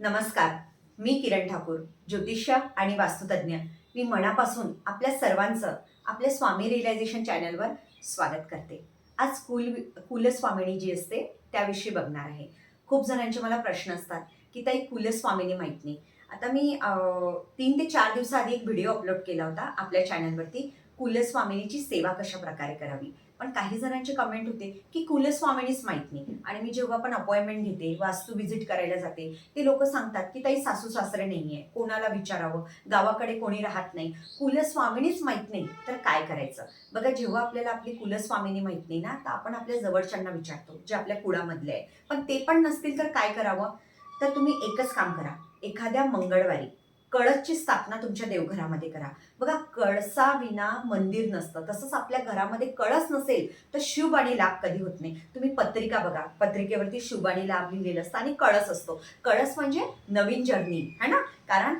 नमस्कार. मी किरण ठाकूर, ज्योतिष्य आणि वास्तुतज्ञ. मी मनापासून आपल्या सर्वांचं आपल्या स्वामी रिअलायझेशन चॅनलवर स्वागत करते. आज कुलस्वामिनी जी असते त्याविषयी बघणार आहे. खूप जणांचे मला प्रश्न असतात की ताई कुलस्वामिनी माहीत नाही. आता मी 3 ते 4 दिवसाआधी एक व्हिडिओ अपलोड केला होता आपल्या चॅनलवरती, कुलस्वामिनीची सेवा कशा प्रकारे करावी. पण काही जणांचे कमेंट होते की कुलस्वामिनीच माहीत नाही. आणि मी जेव्हा पण अपॉइंटमेंट घेते, वास्तू व्हिजिट करायला जाते, ते लोक सांगतात की ताई सासू सासरे नाहीये, कोणाला विचारावं, गावाकडे कोणी राहत नाही, कुलस्वामिनीच माहित नाही, तर काय करायचं. बघा, जेव्हा आपल्याला आपली कुलस्वामिनी माहित नाही ना, तर आपण आपल्या जवळच्यांना विचारतो, जे आपल्या कुळामधले आहे. पण ते पण नसतील तर काय करावं. तर तुम्ही एकच काम करा. एखाद्या मंगळवारी कळसची स्थापना तुमच्या देवघरामध्ये करा. बघा, कळसाविना मंदिर नसतं. तसंच आपल्या घरामध्ये कळस नसेल तर शुभ आणि लाभ कधी होत नाही. तुम्ही पत्रिका बघा, पत्रिकेवरती शुभ आणि लाभ लिहिलेलं असतं आणि कळस असतो. कळस म्हणजे नवीन जर्नी है ना. कारण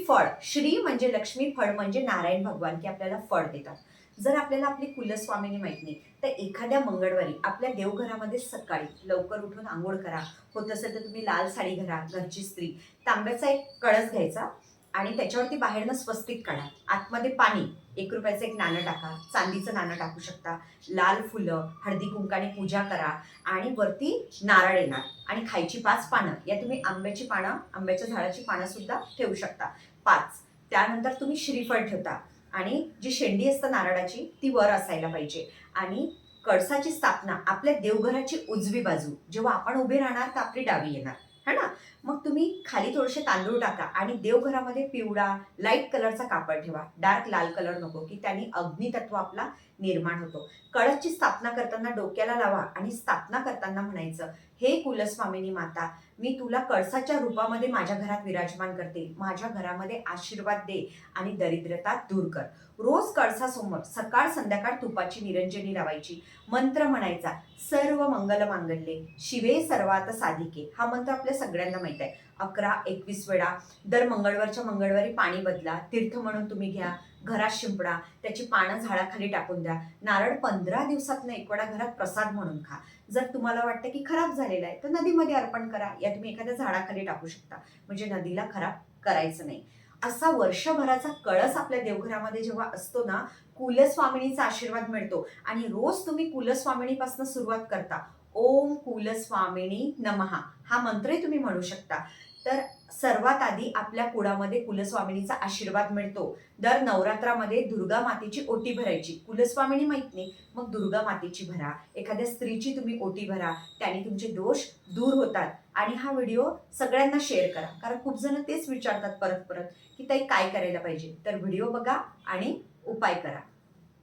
फळ, श्री म्हणजे लक्ष्मी, फळ म्हणजे नारायण भगवान, की आपल्याला फळ देतात. जर आपल्याला आपली कुलस्वामिनी माहित नाही तर एखाद्या मंगळवारी आपल्या देवघरामध्ये सकाळी लवकर उठून आंघोळ करा. होत असेल तर तुम्ही लाल साडी घाला, घरची स्त्री. तांब्याचा एक कळस घ्यायचा आणि त्याच्यावरती बाहेरनं स्वस्तिक काढा. आतमध्ये पाणी, 1 रुपयाचं एक नाणं टाका, चांदीचं नाणं टाकू शकता. लाल फुलं, हळदी कुंकाने पूजा करा आणि वरती नारळ येणार आणि खायची 5 पानं. या तुम्ही आंब्याची पानं, आंब्याच्या झाडाची पानं सुद्धा ठेवू शकता, 5. त्यानंतर तुम्ही श्रीफळ ठेवता आणि जी शेंडी असतं नारळाची ती वर असायला पाहिजे. आणि कळसाची स्थापना आपल्या देवघराची उजवी बाजू, जेव्हा आपण उभे राहणार तर आपली डावी येणार है ना. मग तुम्ही खाली थोडेसे तांदूळ टाका आणि देवघरामध्ये पिवळा लाईट कलरचा कापड ठेवा, डार्क लाल कलर नको, की त्यांनी अग्नितत्व आपला निर्माण होतो. कळसची स्थापना करताना डोक्याला लावा आणि स्थापना करताना म्हणायचं, हे कुलस्वामिनी माता, मी तुला कळसाच्या रूपामध्ये माझ्या घरात विराजमान करते. माझ्या घरामध्ये आशीर्वाद दे आणि दरिद्रता दूर कर. रोज कळसासमोर सकाळ संध्याकाळ तुपाची निरंजनी लावायची. मंत्र म्हणायचा, सर्व मंगल मांगल्ये शिवे सर्वात साधिके. हा मंत्र आपल्या सगळ्यांना माहित आहे. 11-21 वेळा दर मंगळवारच्या मंगळवारी पाणी बदला, तीर्थ म्हणून तुम्ही घ्या, घरात शिंपडा, त्याची पानं झाडाखाली टाकून द्या. नारळ 15 दिवसातनं एक वेळा घरात प्रसाद म्हणून खा. जर तुम्हाला वाटतं की खराब झालेला आहे तर नदीमध्ये अर्पण करा, या तुम्ही एखाद्या झाडाखाली टाकू शकता, म्हणजे नदीला खराब करायचं नाही. असा वर्षभराचा कळस आपल्या देवघरामध्ये जेव्हा असतो ना, कुलस्वामिनीचा आशीर्वाद मिळतो. आणि रोज तुम्ही कुलस्वामिनीपासून सुरुवात करता. ओम कुलस्वामिनी नमः हा मंत्रही तुम्ही म्हणू शकता. तर सर्वात आधी आपल्या कुळामध्ये कुलस्वामिनीचा आशीर्वाद मिळतो. दर नवरात्रामध्ये दुर्गा मातेची ओटी भरायची. कुलस्वामिनी माहित नाही, मग दुर्गा मातेची भरा, एखाद्या स्त्रीची तुम्ही ओटी भरा, त्याने तुमचे दोष दूर होतात. आणि हा व्हिडिओ सगळ्यांना शेअर करा, कारण खूप जण तेच विचारतात परत परत की ताई काय करायला पाहिजे. तर व्हिडिओ बघा आणि उपाय करा.